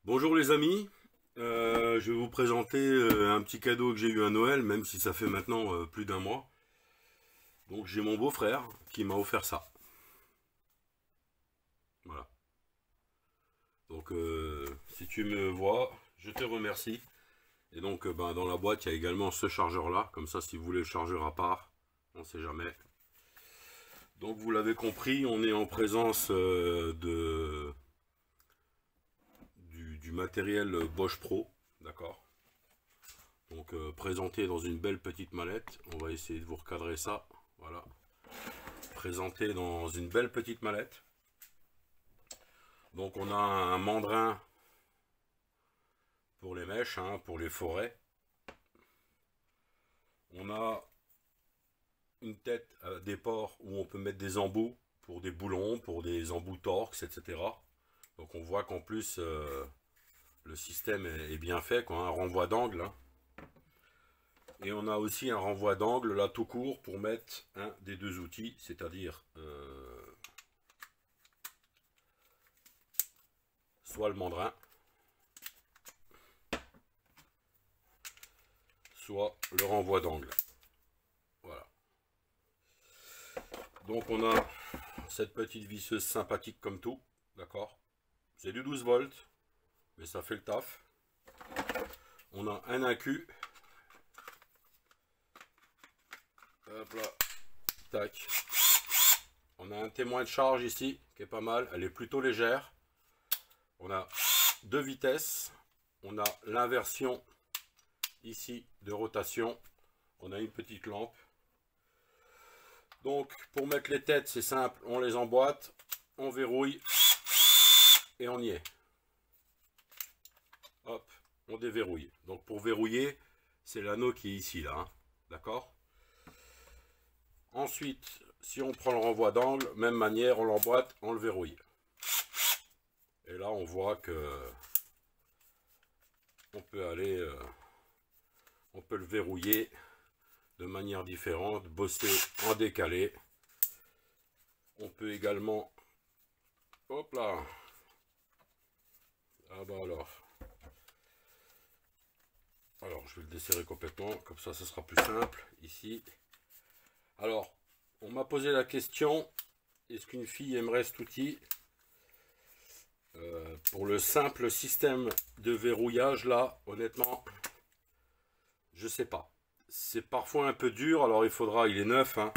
Bonjour les amis, je vais vous présenter un petit cadeau que j'ai eu à Noël, même si ça fait maintenant plus d'un mois. Donc j'ai mon beau-frère qui m'a offert ça. Voilà. Donc si tu me vois, je te remercie. Et donc dans la boîte, il y a également ce chargeur-là. Comme ça, si vous voulez le chargeur à part, on ne sait jamais. Donc vous l'avez compris, on est en présence du matériel Bosch Pro. D'accord. Donc présenté dans une belle petite mallette. On va essayer de vous recadrer ça. Voilà. Présenté dans une belle petite mallette. Donc on a un mandrin pour les mèches, hein, pour les forêts. On a une tête à des ports où on peut mettre des embouts pour des boulons, pour des embouts Torx, etc. Donc on voit qu'en plus le système est bien fait, quoi, un renvoi d'angle. Hein. Et on a aussi un renvoi d'angle là tout court pour mettre un des deux outils, c'est-à-dire soit le mandrin, soit le renvoi d'angle. Voilà. Donc on a cette petite visseuse sympathique comme tout, d'accord. C'est du 12 volts, mais ça fait le taf. On a un accu. Hop là, tac. On a un témoin de charge ici, qui est pas mal. Elle est plutôt légère. On a deux vitesses. On a l'inversion ici de rotation. On a une petite lampe. Donc, pour mettre les têtes, c'est simple. On les emboîte, on verrouille et on y est. Hop, on déverrouille. Donc, pour verrouiller, c'est l'anneau qui est ici, là. Hein. D'accord ? Ensuite, si on prend le renvoi d'angle, même manière, on l'emboîte, on le verrouille. Et là, on voit que on peut aller, on peut le verrouiller de manière différente, bosser en décalé. On peut également, hop là, ah bah alors je vais le desserrer complètement, comme ça, ce sera plus simple ici. Alors, on m'a posé la question, est-ce qu'une fille aimerait cet outil? Pour le simple système de verrouillage, là, honnêtement, je sais pas. C'est parfois un peu dur, alors il est neuf, hein,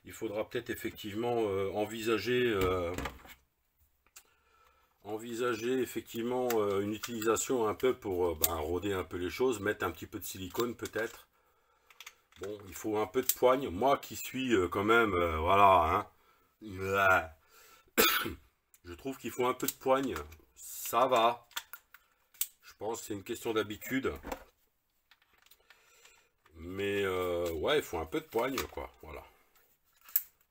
il faudra peut-être effectivement envisager effectivement une utilisation un peu pour roder un peu les choses, mettre un petit peu de silicone peut-être. Bon, il faut un peu de poigne. Moi qui suis quand même, voilà, hein, je trouve qu'il faut un peu de poigne. Ça va. Je pense que c'est une question d'habitude. Mais ouais, il faut un peu de poigne, quoi. Voilà.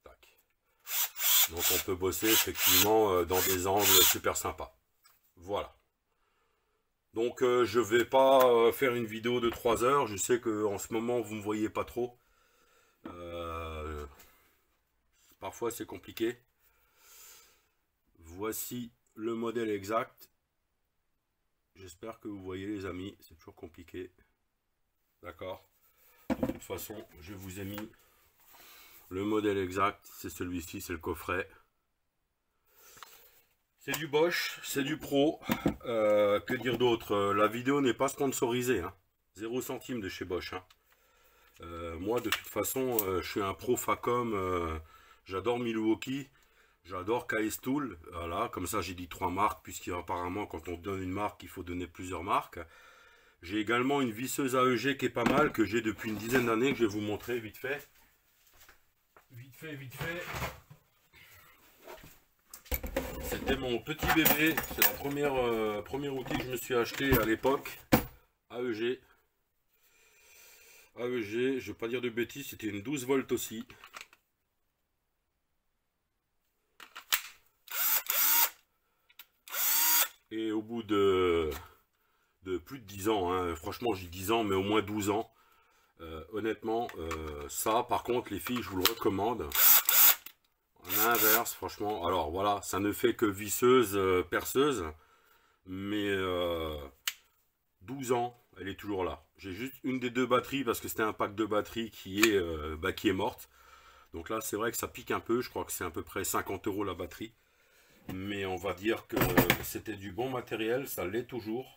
Tac. Donc on peut bosser effectivement dans des angles super sympas. Voilà. Donc je vais pas faire une vidéo de 3 heures. Je sais que en ce moment vous me voyez pas trop. Parfois c'est compliqué. Voici le modèle exact. J'espère que vous voyez les amis. C'est toujours compliqué. D'accord. De toute façon, je vous ai mis le modèle exact. C'est celui-ci, c'est le coffret. C'est du Bosch, c'est du Pro. Que dire d'autre? La vidéo n'est pas sponsorisée. Hein. 0 centime de chez Bosch. Hein. Moi, de toute façon, je suis un pro Facom. J'adore Milwaukee. J'adore KS Tool. Voilà, comme ça, j'ai dit 3 marques, puisqu'apparemment, quand on donne une marque, il faut donner plusieurs marques. J'ai également une visseuse AEG qui est pas mal, que j'ai depuis une dizaine d'années, que je vais vous montrer vite fait. Vite fait. C'était mon petit bébé, c'est la premier outil que je me suis acheté à l'époque. AEG. AEG, je vais pas dire de bêtises, c'était une 12 volts aussi. Et au bout de plus de 10 ans, hein, franchement j'ai 10 ans, mais au moins 12 ans, honnêtement, ça par contre les filles, je vous le recommande. En inverse, franchement, alors voilà, ça ne fait que visseuse, perceuse. mais 12 ans, elle est toujours là. J'ai juste une des deux batteries parce que c'était un pack de batteries qui est morte. Donc là, c'est vrai que ça pique un peu. Je crois que c'est à peu près 50 € la batterie. Mais on va dire que c'était du bon matériel, ça l'est toujours.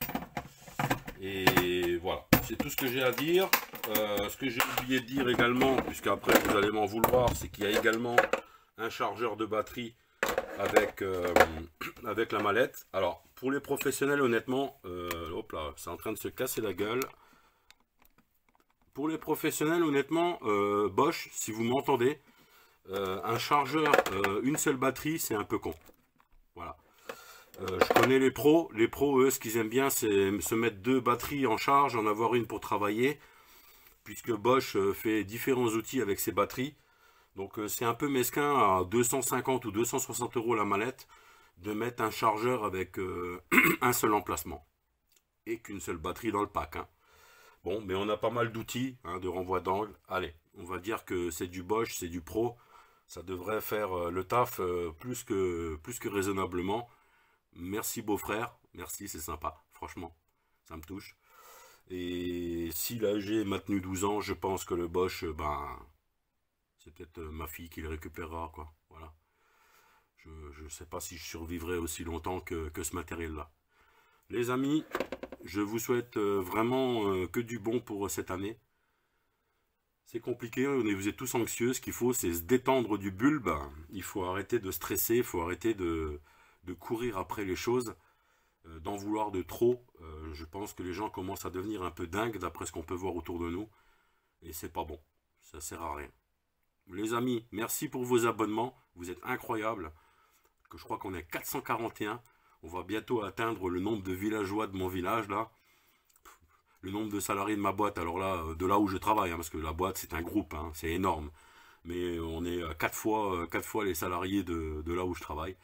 Et voilà, c'est tout ce que j'ai à dire. Ce que j'ai oublié de dire également, puisqu'après vous allez m'en vouloir, c'est qu'il y a également un chargeur de batterie avec, avec la mallette. Alors, pour les professionnels, honnêtement, hop là, c'est en train de se casser la gueule. Pour les professionnels, honnêtement, Bosch, si vous m'entendez, un chargeur, une seule batterie, c'est un peu con. Voilà. Je connais les pros. Les pros, eux, ce qu'ils aiment bien, c'est se mettre deux batteries en charge, en avoir une pour travailler, puisque Bosch fait différents outils avec ses batteries. Donc c'est un peu mesquin à 250 ou 260 € la mallette de mettre un chargeur avec un seul emplacement et qu'une seule batterie dans le pack. Hein. Bon, mais on a pas mal d'outils hein, de renvoi d'angle. Allez, on va dire que c'est du Bosch, c'est du pro. Ça devrait faire le taf plus que raisonnablement. Merci beau-frère, merci, c'est sympa, franchement, ça me touche. Et si la l'AEG m'a tenu 12 ans, je pense que le Bosch, ben, c'est peut-être ma fille qui le récupérera, quoi. Voilà. Je ne sais pas si je survivrai aussi longtemps que ce matériel-là. Les amis, je vous souhaite vraiment que du bon pour cette année. C'est compliqué, vous êtes tous anxieux, ce qu'il faut c'est se détendre du bulbe. Il faut arrêter de stresser, il faut arrêter de courir après les choses, d'en vouloir de trop. Je pense que les gens commencent à devenir un peu dingues d'après ce qu'on peut voir autour de nous. Et c'est pas bon, ça sert à rien. Les amis, merci pour vos abonnements, vous êtes incroyables. Que je crois qu'on est 441. On va bientôt atteindre le nombre de villageois de mon village là. Le nombre de salariés de ma boîte, alors là, de là où je travaille, hein, parce que la boîte c'est un groupe, hein, c'est énorme. Mais on est 4 fois les salariés de là où je travaille.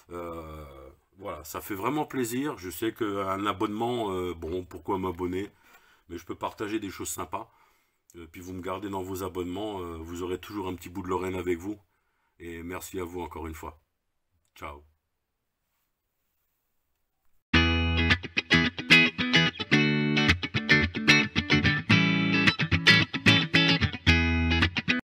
Voilà, ça fait vraiment plaisir. Je sais qu'un abonnement, bon, pourquoi m'abonner? Mais je peux partager des choses sympas. Puis vous me gardez dans vos abonnements, vous aurez toujours un petit bout de Lorraine avec vous. Et merci à vous encore une fois. Ciao.